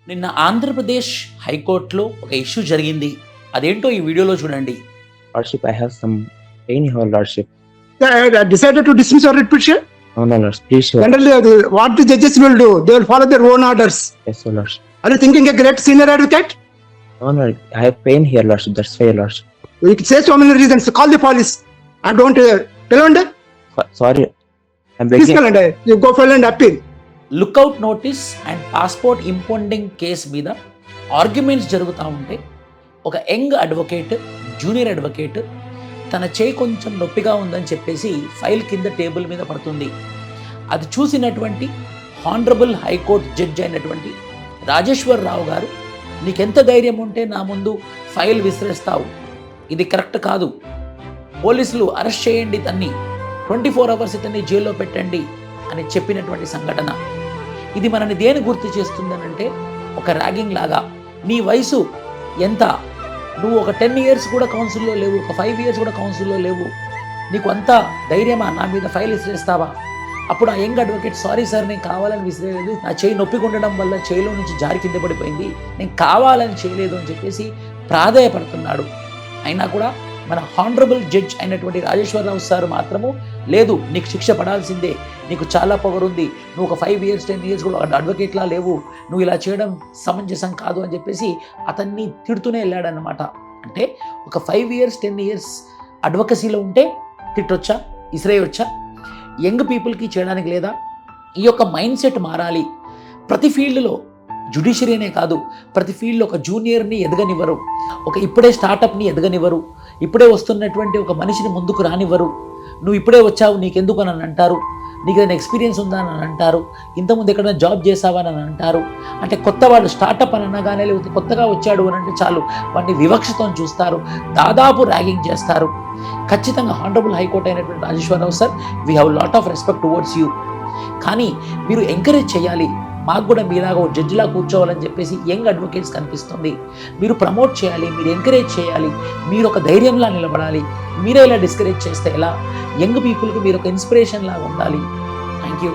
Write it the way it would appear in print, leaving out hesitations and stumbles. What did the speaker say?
నిన్న ఆంధ్రప్రదేశ్ హైకోర్టులో ఒక ఇష్యూ జరిగింది. అదేంటో ఈ వీడియోలో చూడండి. Lordship, I have some pain, Your Lordship. I decided to dismiss your writ petition. No, no, Lordship. Please, Your Generally, what the judges will do, they will follow their own orders. Yes, Your Lordship. Are you thinking a great senior advocate? No, no, I have pain here, Lordship. That's why, Your Lordship. You can say so many reasons. Call the police. I don't tell on that. Sorry, I'm Please begging. call and you go file and appeal. Lookout notice and passport impounding case మీద arguments జరుగుతూ ఉంటే ఒక young advocate, junior advocate తన చేయి కొంచెం నొప్పిగా ఉందని చెప్పేసి ఫైల్ కింద టేబుల్ మీద పడుతుంది. అది చూసినటువంటి హానరబుల్ హైకోర్టు జడ్జి అయినటువంటి రాజేశ్వర్ రావు గారు, నీకెంత ధైర్యం ఉంటే నా ముందు ఫైల్ విసిరేస్తావు, ఇది కరెక్ట్ కాదు, పోలీసులు అరెస్ట్ చేయండి, తన్ని 24 hours ఇతన్ని జైల్లో పెట్టండి అని చెప్పినటువంటి సంఘటన. ఇది మనని దేని గుర్తు చేస్తుందనంటే, ఒక ర్యాగింగ్ లాగా. నీ వయసు ఎంత, నువ్వు ఒక 10 years కూడా కౌన్సిల్లో లేవు, ఒక 5 years కూడా కౌన్సిల్లో లేవు, నీకు అంత ధైర్యమా నా మీద ఫైల్ విసిరేస్తావా? అప్పుడు ఆ యంగ్ అడ్వకేట్, సారీ సార్, నేను కావాలని విసిరేయలేదు, నా చేయి నొప్పిగా ఉండడం వల్ల చేయిలో నుంచి జారి కింద పడిపోయింది, నేను కావాలని చేయలేదు అని చెప్పేసి ప్రాధేయపడుతున్నాడు. అయినా కూడా మన హానరబుల్ జడ్జ్ అయినటువంటి రాజేశ్వరరావు సార్ మాత్రము, లేదు, నీకు శిక్ష పడాల్సిందే, నీకు చాలా పొగరుంది, నువ్వు ఒక 5 years 10 years కూడా అడ్వకేట్లా లేవు, నువ్వు ఇలా చేయడం సమంజసం కాదు అని చెప్పేసి అతన్ని తిడుతూనే వెళ్ళాడనమాట. అంటే ఒక 5 years 10 years అడ్వకసీలో ఉంటే తిట్టొచ్చా, ఇసిరేయొచ్చా? యంగ్ పీపుల్కి చేయడానికి లేదా? ఈ యొక్క మైండ్ సెట్ మారాలి. ప్రతి ఫీల్డ్లో, జ్యుడిషియరీనే కాదు, ప్రతి ఫీల్డ్లో ఒక జూనియర్ని ఎదగనివ్వరు, ఒక ఇప్పుడే స్టార్టప్ని ఎదగనివ్వరు, ఇప్పుడే వస్తున్నటువంటి ఒక మనిషిని ముందుకు రానివ్వరు. నువ్వు ఇప్పుడే వచ్చావు, నీకెందుకు అని అంటారు, నీకు ఏదైనా ఎక్స్పీరియన్స్ ఉందా అని అంటారు, ఇంతకుముందు ఎక్కడైనా జాబ్ చేసావా అని అంటారు. అంటే కొత్త వాళ్ళు స్టార్టప్ అని అనగానే, లేకపోతే కొత్తగా వచ్చాడు అని అంటే చాలు వాడిని వివక్షతో చూస్తారు, దాదాపు ర్యాగింగ్ చేస్తారు. ఖచ్చితంగా హానరబుల్ హైకోర్టు అయినటువంటి Rajeshwararao sir, we have lot of respect towards you. కానీ మీరు ఎంకరేజ్ చేయాలి, మాకు కూడా మీలాగా ఓ జడ్జిలా కూర్చోవాలని చెప్పేసి యంగ్ అడ్వకేట్స్ కనిపిస్తుంది. మీరు ప్రమోట్ చేయాలి, మీరు ఎంకరేజ్ చేయాలి, మీరు ఒక ధైర్యంలా నిలబడాలి. మీరే ఇలా డిస్కరేజ్ చేస్తే ఎలా? యంగ్ పీపుల్కి మీరు ఒక ఇన్స్పిరేషన్ లాగా ఉండాలి. Thank you.